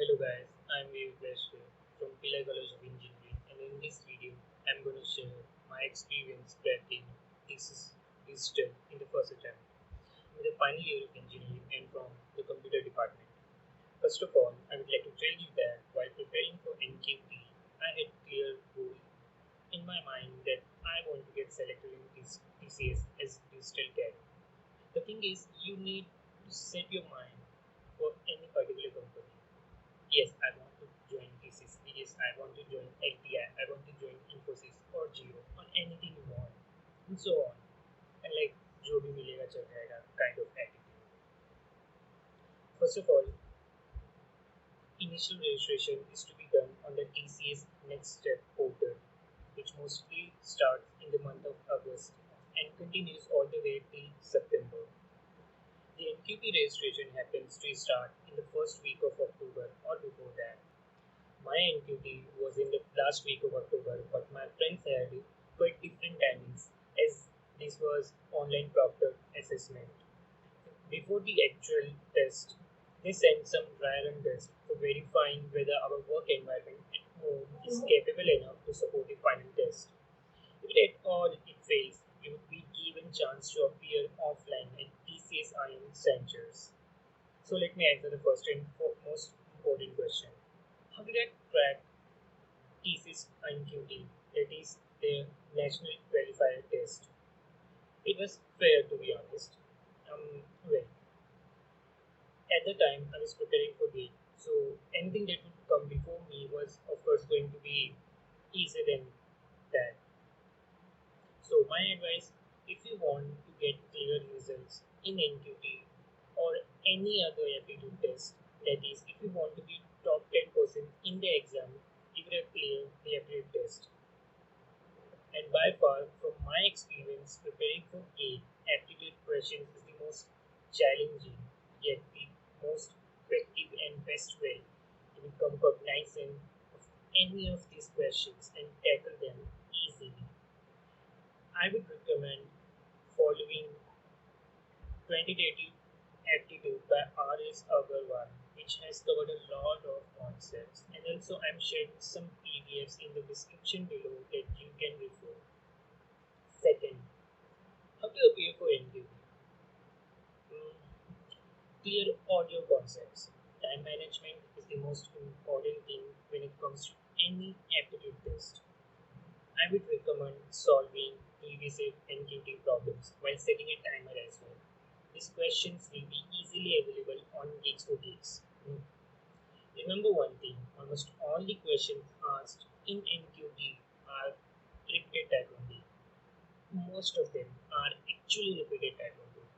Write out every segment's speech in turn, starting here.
Hello guys, I'm Vesh from Pillai College of Engineering, and in this video I'm going to share my experience cracking TCS Digital in the first attempt with the final year of engineering and from the computer department. First of all, I would like to tell you that while preparing for NQT, I had clear goal in my mind that I want to get selected in TCS as digital career. The thing is, you need to set your mind for any particular company. Yes, I want to join TCS. Yes, I want to join LTI. I want to join Infosys or Geo or anything you want, and so on. And like जो भी मिलेगा चल जाएगा kind of attitude. First of all, initial registration is to be done on the TCS Next Step portal, which mostly starts in the month of August and continues all the way till September. The NQP registration happens to start in the first week of October or before that. My NQT was in the last week of October, but my friends had quite different timings as this was online proctored assessment. Before the actual test, they sent some dry run test for verifying whether our work environment at home is capable enough to support the final test. If at all it fails, you would be given chance to appear offline at TCS IM centers. So let me answer the first and most important question. How did I crack TCS NQT, that is their national qualifier test? It was fair to be honest. Well, at the time I was preparing for GATE, so anything that would come before me was of course going to be easier than that. So my advice, if you want to get clear results in NQT or any other aptitude test, that is, if you want to be top 10% in the exam, you will clear the aptitude test. And by far, from my experience, preparing for GATE, aptitude questions is the most challenging, yet the most effective and best way to become cognizant of any of these questions and tackle them easily. I would recommend following Quantitative Aptitude by R.S. Agarwal, which has covered a lot of concepts, and also I'm sharing some PDFs in the description below that you can refer. Second, how to appear for NQT? Mm, Clear audio concepts. Time management is the most important thing when it comes to any aptitude test. I would recommend solving previous NQT problems while setting a timer as well. These questions will be easily available on Geeks for Geeks. Remember one thing, almost all the questions asked in NQT are repeated type only. Most of them are actually repeated type only.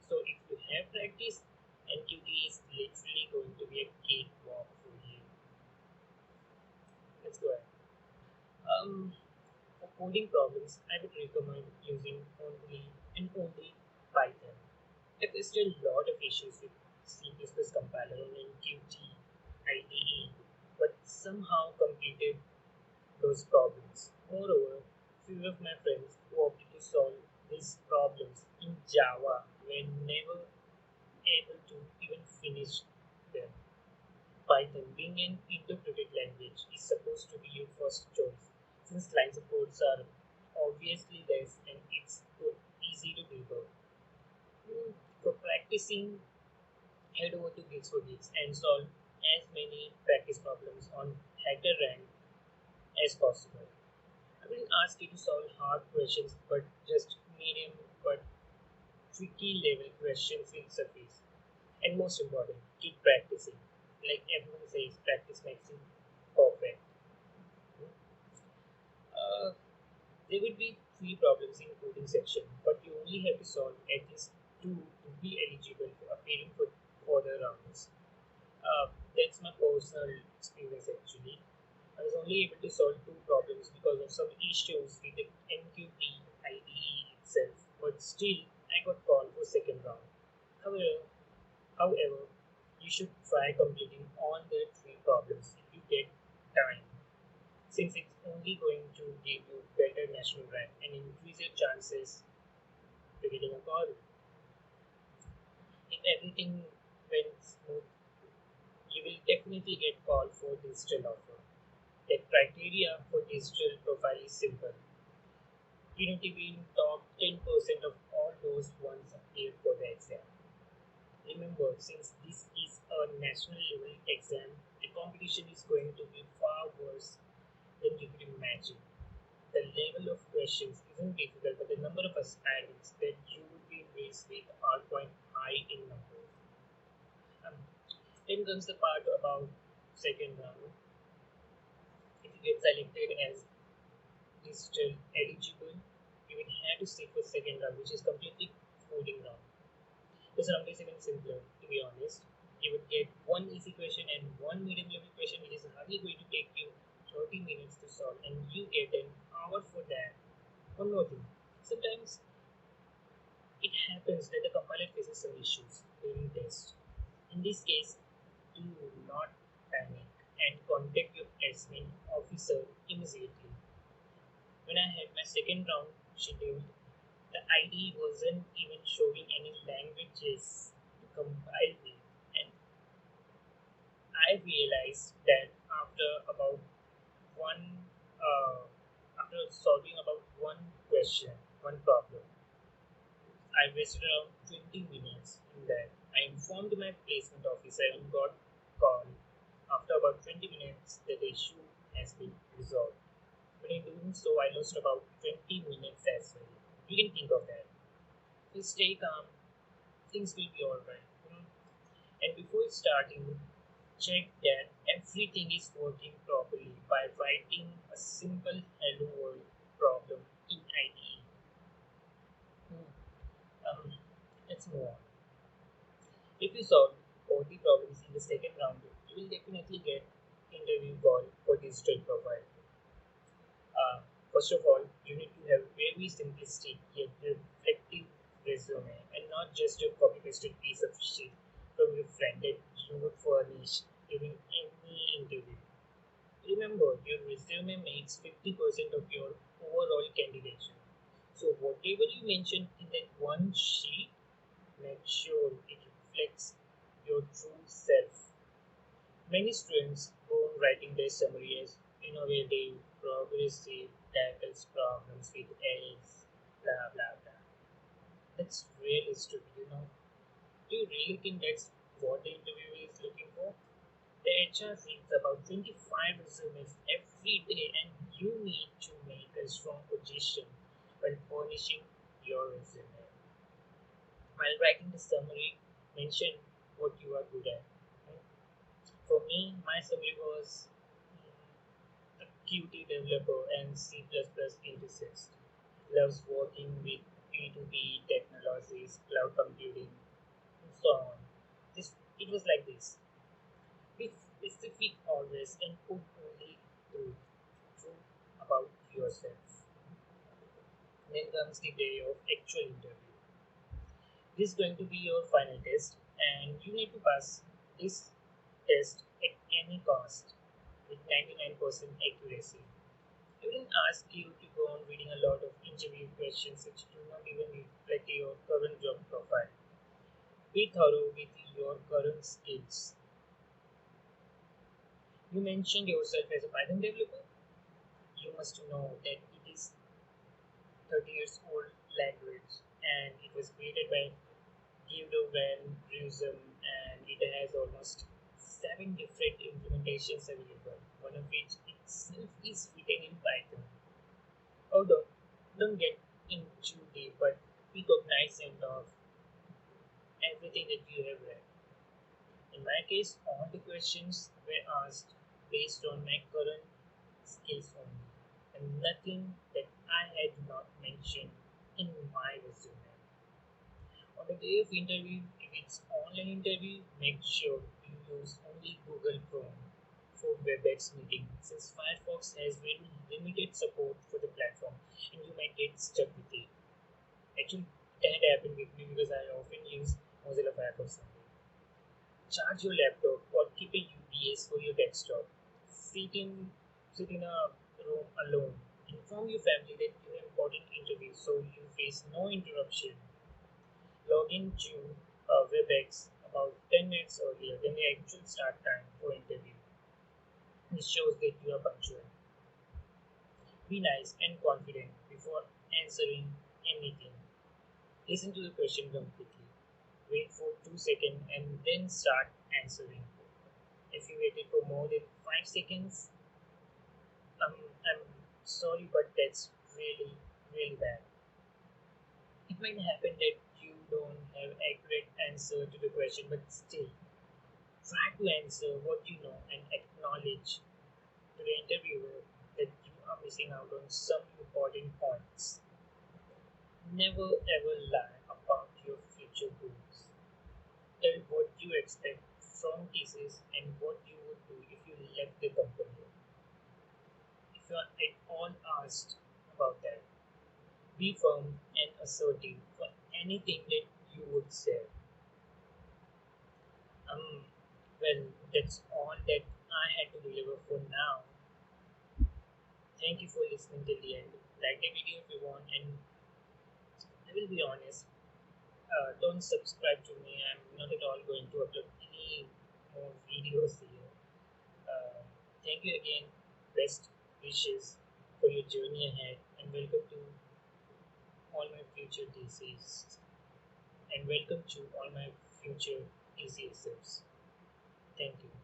So if you have practice, NQT is literally going to be a cakewalk for you. Let's go ahead. Um, for coding problems, I would recommend using only Python. There's still a lot of issues with C++ compiler on NQT IDE, but somehow completed those problems. Moreover, few of my friends who opted to solve these problems in Java were never able to even finish them. Python, being an interpreted language, is supposed to be your first choice, since lines of codes are obviously less and it's easy to debug. For practicing, head over to Gigs for Geeks and solve as many practice problems on HackerRank as possible. I will ask you to solve hard questions, but just medium but tricky level questions will suffice. And most important, keep practicing. Like everyone says, practice makes it perfect. Uh, there will be three problems in coding section, but you only have to solve at least two to be eligible for appearing for further rounds. That's my personal experience actually. I was only able to solve two problems because of some issues with the NQT IDE itself, but still I got called for second round. However, however, you should try completing all the three problems if you get time, since it's only going to give you better national rank and increase your chances to getting a call. If everything went smooth, you will definitely definitely get called for digital offer. The criteria for digital profile is simple. You need to be in top 10% of all those ones appeared for the exam. Remember, since this is a national level exam, the competition is going to be far worse than you could imagine. The level of questions isn't difficult, but the number of aspirants that you will be faced with are quite high in number. Um, then comes the part about second round. If you get selected as digital eligible, you will have to sit for second round, which is completely coding round. This round is even simpler, to be honest. You would get one easy question and one medium level question, which is hardly going to take you 30 minutes to solve, and you get an hour for that. One more thing. Sometimes it happens that the compiler faces some issues during test. In this case, do not panic and contact your admin officer immediately. When I had my second round scheduled, the ID wasn't even showing any languages to compile with, and I realized that about one, after solving about one question, one problem, I wasted around 20 minutes in that. I informed my placement officer and got called after about 20 minutes that the issue has been resolved. But in doing so, I lost about 20 minutes as well. You can think of that. So stay calm, things will be alright. And before starting, check that everything is working properly by writing a simple hello world problem in IDE. Um, let's move on. If you solve all the problems in the second round, you will definitely get interview call for digital profile. First of all, you need to have very simplistic yet reflective resume and not just a copy pasted piece of shit from your friend that you would furnish during any interview. Remember, your resume makes 50% of your overall candidature. So whatever you mention in that one sheet, make sure it reflects your true self. Many students go on writing their summary as innovative, progressive, tackles problems with else, blah blah blah. That's really stupid. Do you really think that's what the interviewer is looking for? The HR reads about 25 resumes every day, and you need to make a strong position when furnishing your resume. While writing the summary, mention what you are good at. For me, my summary was a Qt developer and C++ enthusiast. Loves working with P2P technologies, cloud computing, and so on. It was like this. Be specific always and put only truth about yourself. Then comes the day of actual interview. This is going to be your final test, and you need to pass this test at any cost with 99% accuracy. I wouldn't ask you to go on reading a lot of interview questions which do not even reflect your current job profile. Be thorough with your current skills. You mentioned yourself as a Python developer. You must know that it is 30 years old language and it was created by Guido van Rossum, and it has almost 7 different implementations available, one of which itself is written in Python. Although, don't get in too deep, but be cognizant of everything that you have read. In my case, all the questions were asked based on my current skills only, and nothing that I had not mentioned in my resume. On the day of interview, if it's online interview, make sure you use only Google Chrome for WebEx meeting, since Firefox has very limited support for the platform and you might get stuck with it. Actually, that happened with me because I often use Mozilla Firefox only. Charge your laptop or keep a UPS for your desktop. Sit in sit in a room alone. Inform your family that you have important interview so you face no interruption. Log into WebEx about 10 minutes earlier than the actual start time for interview. This shows that you are punctual. Be nice and confident before answering anything. Listen to the question completely. Wait for 2 seconds and then start answering. If you waited for more than 5 seconds, I'm sorry, but that's really, really bad. It might happen that you don't have accurate answer to the question, but still try to answer what you know and acknowledge to the interviewer that you are missing out on some important points. Never ever lie about your future goals. Tell what you expect from thesis and what you would do if you left the company. If you are at all asked about that, be firm and assertive for anything that you would say. Um, well, that's all that I had to deliver for now. Thank you for listening till the end. Like the video if you want, and I will be honest, don't subscribe to me. I'm not at all going to upload any more videos here. Uh, Thank you again. Best wishes for your journey ahead, and welcome to all my future DCs, and welcome to all my future DCSers. Thank you.